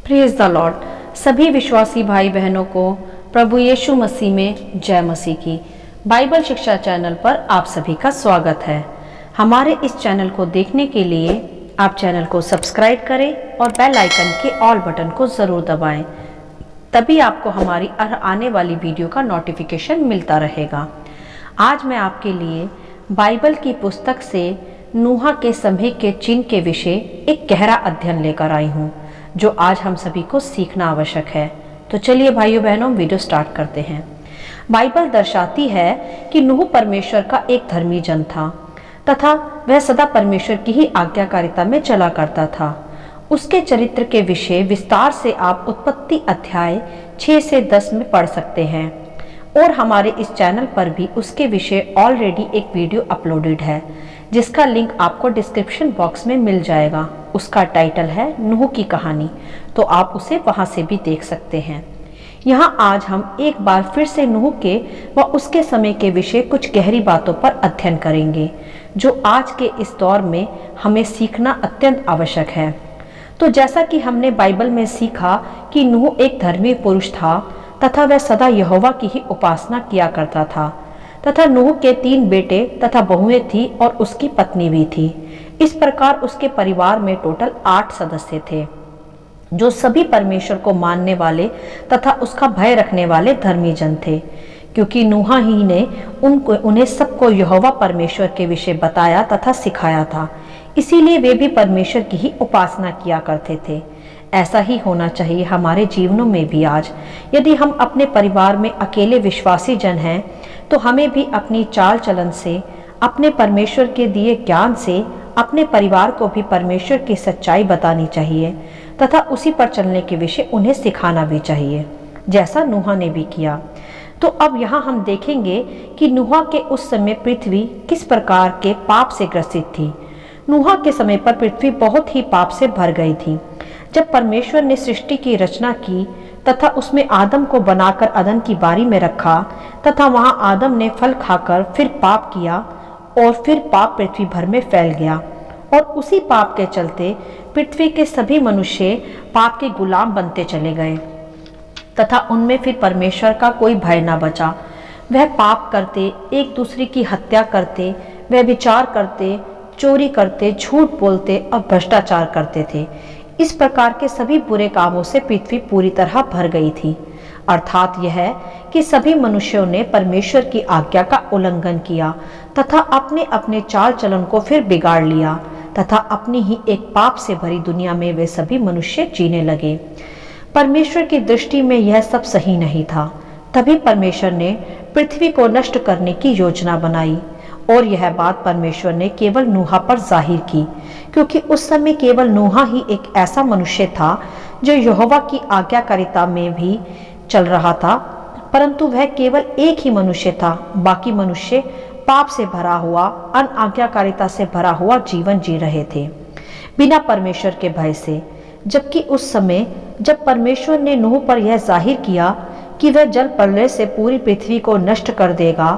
Praise the Lord. सभी विश्वासी भाई बहनों को प्रभु यीशु मसीह में जय मसीह की बाइबल शिक्षा चैनल पर आप सभी का स्वागत है। हमारे इस चैनल को देखने के लिए आप चैनल को सब्सक्राइब करें और बेल आइकन के ऑल बटन को ज़रूर दबाएं, तभी आपको हमारी आने वाली वीडियो का नोटिफिकेशन मिलता रहेगा। आज मैं आपके लिए बाइबल की पुस्तक से नूह के समय के चिन्ह के विषय एक गहरा अध्ययन लेकर आई हूँ, जो आज हम सभी को सीखना आवश्यक है। तो चलिए भाइयों बहनों, वीडियो स्टार्ट करते हैं। बाइबल दर्शाती है कि नूह परमेश्वर का एक धर्मी जन था तथा वह सदा परमेश्वर की ही आज्ञाकारिता में चला करता था। उसके चरित्र के विषय विस्तार से आप उत्पत्ति अध्याय 6 से 10 में पढ़ सकते हैं और हमारे इस चैनल पर भी उसके विषय ऑलरेडी एक वीडियो अपलोडेड है, जिसका लिंक आपको डिस्क्रिप्शन बॉक्स में मिल जाएगा। उसका टाइटल है नूह की कहानी, तो आप उसे वहां से भी देख सकते हैं। यहाँ आज हम एक बार फिर से नूह के व उसके समय के विषय कुछ गहरी बातों पर अध्ययन करेंगे, जो आज के इस दौर में हमें सीखना अत्यंत आवश्यक है। तो जैसा कि हमने बाइबल में सीखा कि नूह एक धर्मी पुरुष था तथा वह सदा यहोवा की ही उपासना किया करता था, तथा नूह के 3 बेटे तथा बहुएं थी और उसकी पत्नी भी थी। इस प्रकार उसके परिवार में टोटल 8 सदस्य थे, जो सभी परमेश्वर को मानने वाले तथा उसका भय रखने वाले धर्मी जन थे, क्योंकि नूह ही ने उन्हें सबको यहोवा परमेश्वर के विषय बताया तथा सिखाया था। इसीलिए वे भी परमेश्वर की ही उपासना किया करते थे। ऐसा ही होना चाहिए हमारे जीवनों में भी। आज यदि हम अपने परिवार में अकेले विश्वासी जन हैं, तो हमें भी अपनी चाल चलन से, अपने परमेश्वर के दिए ज्ञान से अपने परिवार को भी परमेश्वर की सच्चाई बतानी चाहिए तथा उसी पर चलने के विषय उन्हें सिखाना भी चाहिए, जैसा नूह ने भी किया। तो अब यहाँ हम देखेंगे कि नूह के उस समय पृथ्वी किस प्रकार के पाप से ग्रसित थी। नूह के समय पर पृथ्वी बहुत ही पाप से भर गई थी। जब परमेश्वर ने सृष्टि की रचना की तथा उसमें आदम को बनाकर अदन की बारी में रखा तथा वहां आदम ने फल खाकर फिर पाप किया और फिर पाप पृथ्वी भर में फैल गया, और उसी पाप के चलते पृथ्वी के सभी मनुष्य पाप के गुलाम बनते चले गए तथा उनमें फिर परमेश्वर का कोई भय ना बचा। वह पाप करते, एक दूसरे की हत्या करते, वह विचार करते, चोरी करते, झूठ बोलते और भ्रष्टाचार करते थे। इस प्रकार के सभी बुरे कामों से पृथ्वी पूरी तरह भर गई थी। अर्थात यह है कि सभी मनुष्यों ने परमेश्वर की आज्ञा का उल्लंघन किया तथा अपने अपने चाल चलन को फिर बिगाड़ लिया तथा अपनी ही एक पाप से भरी दुनिया में वे सभी मनुष्य जीने लगे। परमेश्वर की दृष्टि में यह सब सही नहीं था। तभी परमेश्वर ने पृथ्वी को नष्ट करने की योजना बनाई, और यह बात परमेश्वर ने केवल नूह पर जाहिर की, क्योंकि उस समय केवल नूह ही एक ऐसा मनुष्य था जो यहोवा की आज्ञाकारिता में भी चल रहा था, परंतु वह केवल एक ही मनुष्य था। बाकी मनुष्य पाप से भरा हुआ, अनाज्ञाकारिता से भरा हुआ जीवन जी रहे थे, बिना परमेश्वर के भय से। जबकि उस समय जब परमेश्वर ने नूह पर यह जाहिर किया कि वह जल प्रलय से पूरी पृथ्वी को नष्ट कर देगा,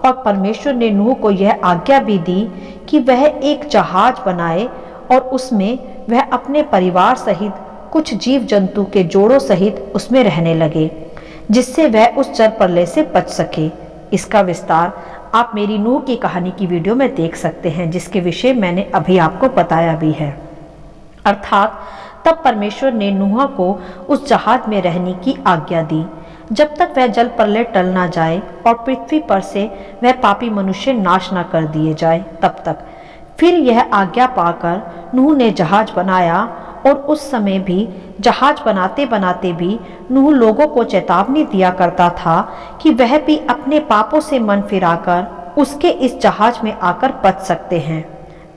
और परमेश्वर ने नूह को यह आज्ञा भी दी कि वह एक जहाज बनाए और उसमें वह अपने परिवार सहित कुछ जीव जंतु के जोड़ों सहित उसमें रहने लगे, जिससे वह उस जल प्रलय से बच सके। इसका विस्तार आप मेरी नूह की कहानी की वीडियो में देख सकते हैं, जिसके विषय मैंने अभी आपको बताया भी है। अर्थात तब परमेश्वर ने नूह को उस जहाज में रहने की आज्ञा दी जब तक वह जल प्रलय टल ना जाए और पृथ्वी पर से वह पापी मनुष्य नाश न कर दिए जाए तब तक। फिर यह आज्ञा पाकर नूह ने जहाज बनाया, और उस समय भी जहाज बनाते बनाते भी नूह लोगों को चेतावनी दिया करता था कि वह भी अपने पापों से मन फिराकर उसके इस जहाज में आकर बच सकते हैं।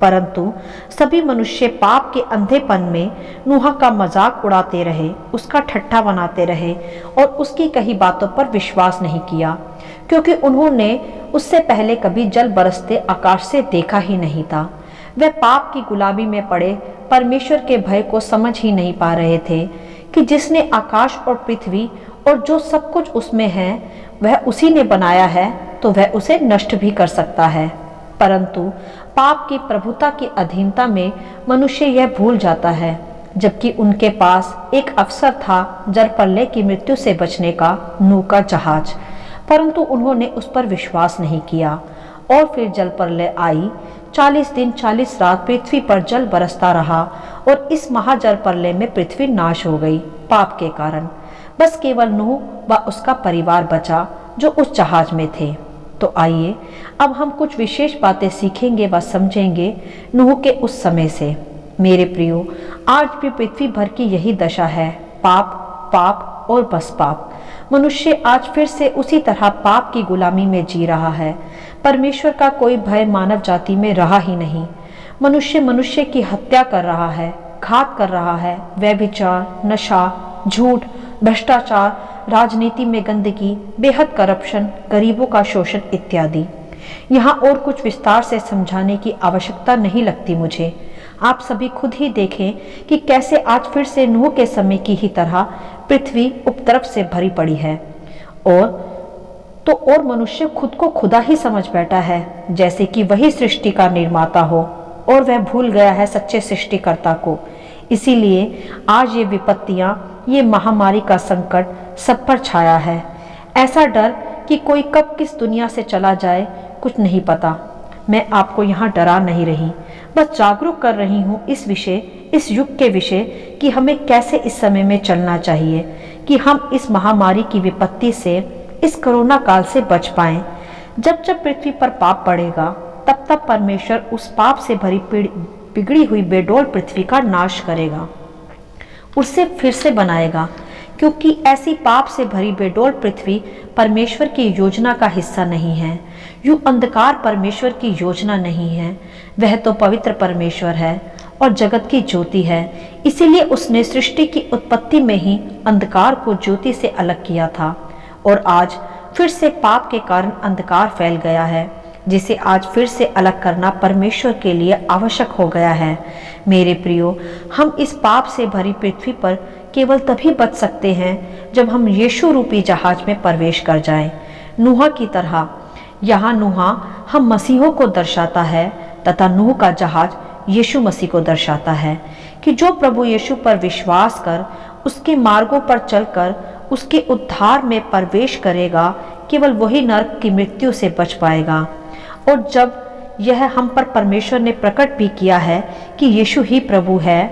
परंतु सभी मनुष्य पाप के अंधेपन में नूह का मजाक उड़ाते रहे, उसका ठट्ठा बनाते रहे और उसकी कही बातों पर विश्वास नहीं किया, क्योंकि उन्होंने उससे पहले कभी जल बरसते आकाश से देखा ही नहीं था। वह पाप की गुलामी में पड़े परमेश्वर के भय को समझ ही नहीं पा रहे थे कि जिसने आकाश और पृथ्वी और जो सब कुछ उसमें है वह उसी ने बनाया है, तो वह उसे नष्ट भी कर सकता है। परंतु पाप की प्रभुता की अधीनता में मनुष्य यह भूल जाता है जबकि उनके पास एक अवसर था जलप्रलय की मृत्यु से बचने का, नूह का जहाज, परंतु उन्होंने उस पर विश्वास नहीं किया और फिर जलप्रलय आई। 40 दिन 40 रात पृथ्वी पर जल बरसता रहा और इस महाजलप्रलय में पृथ्वी नाश हो गई पाप के कारण। बस केवल नूह व उसका परिवार बचा जो उस जहाज में थे। तो आइए अब हम कुछ विशेष बातें सीखेंगे व समझेंगे नूह के उस समय से। मेरे प्रियो, आज भी पृथ्वी भर की यही दशा है, पाप पाप और बस पाप। मनुष्य आज फिर से उसी तरह पाप की गुलामी में जी रहा है। परमेश्वर का कोई भय मानव जाति में रहा ही नहीं। मनुष्य मनुष्य की हत्या कर रहा है, घात कर रहा है, व्यभिचार, नशा, झूठ, भ्रष्टाचार, राजनीति में गंदगी, बेहद करप्शन, गरीबों का शोषण इत्यादि। यहाँ और कुछ विस्तार से समझाने की आवश्यकता नहीं लगती मुझे। आप सभी खुद ही देखें कि कैसे आज फिर से नूह के समय की ही तरह पृथ्वी उपद्रव से भरी पड़ी है। और मनुष्य खुद को खुदा ही समझ बैठा है, जैसे कि वही सृष्टि का निर्माता हो और वह भूल गया है सच्चे सृष्टिकर्ता को। इसीलिए आज ये विपत्तियां, ये महामारी का संकट सब पर छाया है। ऐसा डर कि कोई कब किस दुनिया से चला जाए कुछ नहीं पता। मैं आपको यहाँ डरा नहीं रही, बस जागरूक कर रही हूँ इस युग के विषय कि हमें कैसे इस समय में चलना चाहिए कि हम इस महामारी की विपत्ति से, इस कोरोना काल से बच पाएं। जब जब पृथ्वी पर पाप बढ़ेगा तब तब परमेश्वर उस पाप से भरी बिगड़ी हुई बेडौल पृथ्वी का नाश करेगा, उसे फिर से बनाएगा, क्योंकि ऐसी पाप से भरी बेडौल पृथ्वी परमेश्वर की योजना का हिस्सा नहीं है। यूं अंधकार परमेश्वर की योजना नहीं है। वह तो पवित्र परमेश्वर है और जगत की ज्योति है। इसीलिए उसने सृष्टि की उत्पत्ति में ही अंधकार को ज्योति से अलग किया था और आज फिर से पाप के कारण अंधकार फैल गया है, जिसे आज फिर से अलग करना परमेश्वर के लिए आवश्यक हो गया है। मेरे प्रियो, हम इस पाप से भरी पृथ्वी पर केवल तभी बच सकते हैं जब हम यीशु रूपी जहाज में प्रवेश कर जाएं, नूह की तरह। यहाँ नूह हम मसीहों को दर्शाता है तथा नूह का जहाज यीशु मसीह को दर्शाता है कि जो प्रभु यीशु पर विश्वास कर, उसके मार्गों पर चलकर उसके उद्धार में प्रवेश करेगा, केवल वही नरक की मृत्यु से बच पाएगा। और जब यह हम पर परमेश्वर ने प्रकट भी किया है कि यीशु ही प्रभु है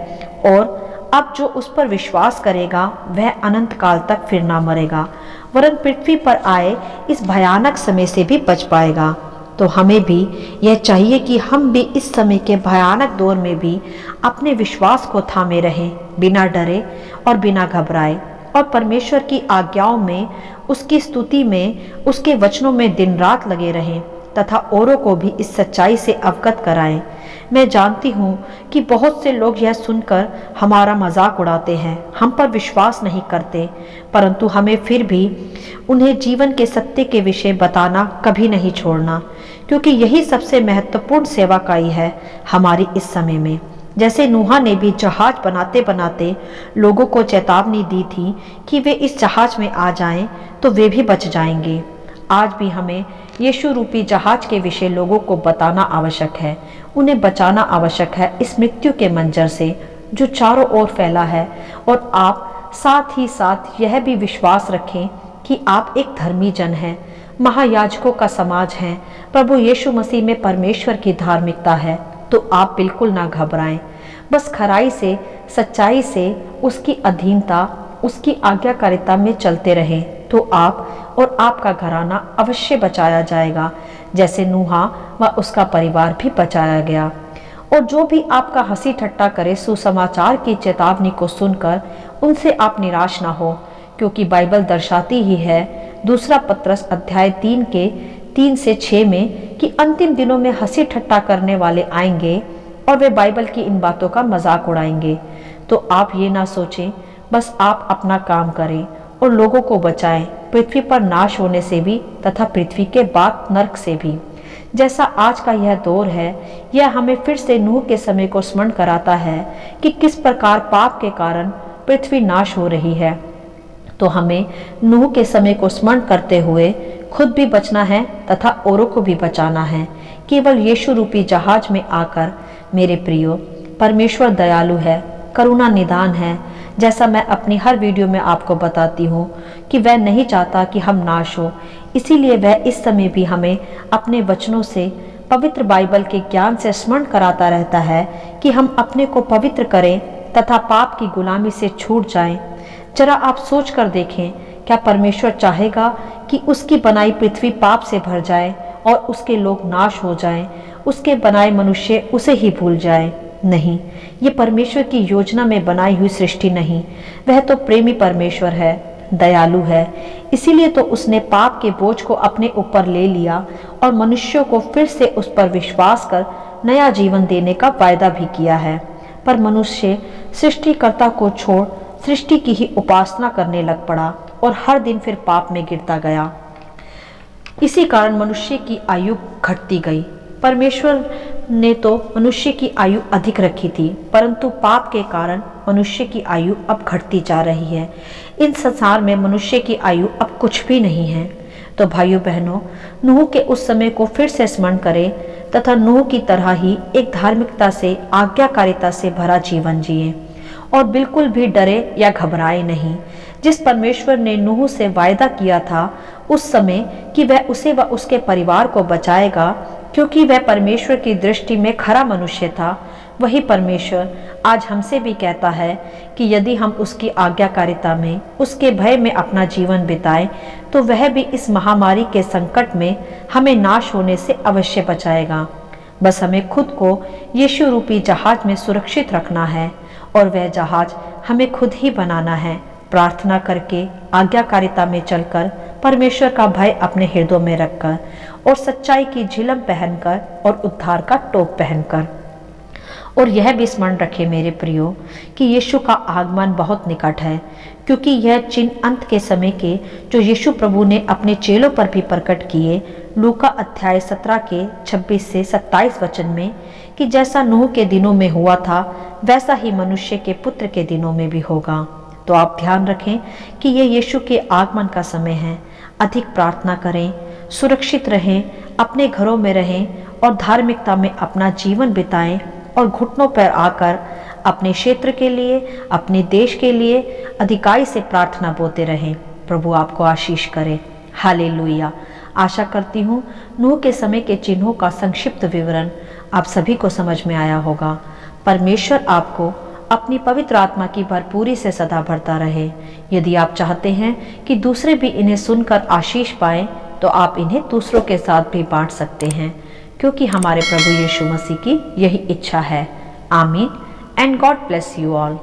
और अब जो उस पर विश्वास करेगा वह अनंत काल तक फिर ना मरेगा, वरन पृथ्वी पर आए इस भयानक समय से भी बच पाएगा। तो हमें भी यह चाहिए कि हम भी इस समय के भयानक दौर में भी अपने विश्वास को थामे रहें, बिना डरे और बिना घबराए, और परमेश्वर की आज्ञाओं में, उसकी स्तुति में, उसके वचनों में दिन रात लगे रहें तथा औरों को भी इस सच्चाई से अवगत कराएं। मैं जानती हूँ कि बहुत से लोग यह सुनकर हमारा मजाक उड़ाते हैं, हम पर विश्वास नहीं करते, परंतु हमें फिर भी उन्हें जीवन के सत्य के विषय बताना कभी नहीं छोड़ना, क्योंकि यही सबसे महत्वपूर्ण सेवाकाई है हमारी इस समय में। जैसे नूह ने भी जहाज बनाते बनाते लोगों को चेतावनी दी थी कि वे इस जहाज में आ जाएं तो वे भी बच जाएंगे। आज भी हमें यीशु रूपी जहाज के विषय लोगों को बताना आवश्यक है, उन्हें बचाना आवश्यक है इस मृत्यु के मंजर से जो चारों ओर फैला है। और आप साथ ही साथ यह भी विश्वास रखें कि आप एक धर्मी जन हैं, महायाजकों का समाज हैं, प्रभु यीशु मसीह में परमेश्वर की धार्मिकता है। तो आप बिल्कुल ना घबराएं, बस खराई से, सच्चाई से, उसकी अधीनता, उसकी आज्ञाकारिता में चलते रहें, तो आप और आपका घराना अवश्य बचाया जाएगा, जैसे नूह व उसका परिवार भी बचाया गया। और जो भी आपका हंसी ठट्टा करे सुसमाचार की चेतावनी को सुनकर, उनसे आप निराश ना हो, क्योंकि बाइबल दर्शाती ही है 2 पत्रस अध्याय 3 के 3 से 6 में कि अंतिम दिनों में हंसी ठट्टा करने वाले आएंगे और वे बाइबल की इन बातों का मजाक उड़ाएंगे। तो आप ये ना सोचें, बस आप अपना काम करें और लोगों को बचाएं, पृथ्वी पर नाश होने से भी तथा पृथ्वी के बाद नरक से भी। जैसा आज का यह दौर है, यह हमें फिर से नूह के समय को स्मरण कराता है कि किस प्रकार पाप के कारण पृथ्वी नाश हो रही है। तो हमें नूह के समय को स्मरण करते हुए खुद भी बचना है तथा औरों को भी बचाना है, केवल यीशु रूपी जहाज में आकर। मेरे प्रियो, परमेश्वर दयालु है करुणा निदान है। जैसा मैं अपनी हर वीडियो में आपको बताती हूँ कि वह नहीं चाहता कि हम नाश हो, इसीलिए वह इस समय भी हमें अपने वचनों से, पवित्र बाइबल के ज्ञान से स्मरण कराता रहता है कि हम अपने को पवित्र करें तथा पाप की गुलामी से छूट जाएं। जरा आप सोच कर देखें, क्या परमेश्वर चाहेगा कि उसकी बनाई पृथ्वी पाप से भर जाए और उसके लोग नाश हो जाएं, उसके बनाए मनुष्य उसे ही भूल जाएं? नहीं, ये परमेश्वर की योजना में बनाई हुई सृष्टि नहीं। वह तो प्रेमी परमेश्वर है, दयालु है। इसीलिए तो उसने पाप के बोझ को अपने ऊपर ले लिया और मनुष्यों को फिर से उस पर विश्वास कर नया जीवन देने का वायदा भी किया है। पर मनुष्य सृष्टिकर्ता को छोड़ सृष्टि की ही उपासना करने लग पड़ा और हर दिन फिर पाप में गिरता गया। इसी कारण मनुष्य की आयु घटती गई। परमेश्वर ने तो मनुष्य की आयु अधिक रखी थी, परंतु पाप के कारण मनुष्य की आयु अब घटती जा रही है। इन संसार में मनुष्य की आयु अब कुछ भी नहीं है। तो भाइयों बहनों, नूह के उस समय को फिर से स्मरण करें तथा नूह की तरह ही एक धार्मिकता से, आज्ञाकारिता से भरा जीवन जिए और बिल्कुल भी डरे या घबराए नहीं। जिस परमेश्वर ने नूह से वायदा किया था उस समय कि वह उसे व उसके परिवार को बचाएगा, क्योंकि वह परमेश्वर की दृष्टि में खरा मनुष्य था, वही परमेश्वर आज हमसे भी कहता है कि यदि हम उसकी आज्ञाकारिता में, उसके भय में अपना जीवन बिताएं, तो वह भी इस महामारी के संकट में हमें नाश होने से अवश्य बचाएगा। बस हमें खुद को यीशु रूपी जहाज में सुरक्षित रखना है और वह जहाज हमें खुद ही बनाना है, प्रार्थना करके, आज्ञाकारिता में चलकर, परमेश्वर का भय अपने हृदयों में रखकर और सच्चाई की झिलम पहनकर और उद्धार का टोप पहनकर। और यह भी स्मरण रखें मेरे प्रियो कि यीशु का आगमन बहुत निकट है, क्योंकि यह चिन्ह अंत के समय के जो यीशु प्रभु ने अपने चेलों पर भी प्रकट किए, लूका अध्याय 17 के 26 से 27 वचन में, कि जैसा नूह के दिनों में हुआ था वैसा ही मनुष्य के पुत्र के दिनों में भी होगा। तो आप ध्यान रखें कि ये यीशु के आगमन का समय है। अधिक प्रार्थना करें, सुरक्षित रहें, अपने घरों में रहें और धार्मिकता में अपना जीवन बिताएं और घुटनों पर आकर अपने क्षेत्र के लिए, अपने देश के लिए अधिकाई से प्रार्थना बोते रहें। प्रभु आपको आशीष करे। हालेलुया। आशा करती हूँ नूह के समय के चिन्हों का संक्षिप्त विवरण आप सभी को समझ में आया होगा। परमेश्वर आपको अपनी पवित्र आत्मा की भरपूरी से सदा भरता रहे। यदि आप चाहते हैं कि दूसरे भी इन्हें सुनकर आशीष पाएं, तो आप इन्हें दूसरों के साथ भी बांट सकते हैं, क्योंकि हमारे प्रभु यीशु मसीह की यही इच्छा है। आमीन and God bless you all.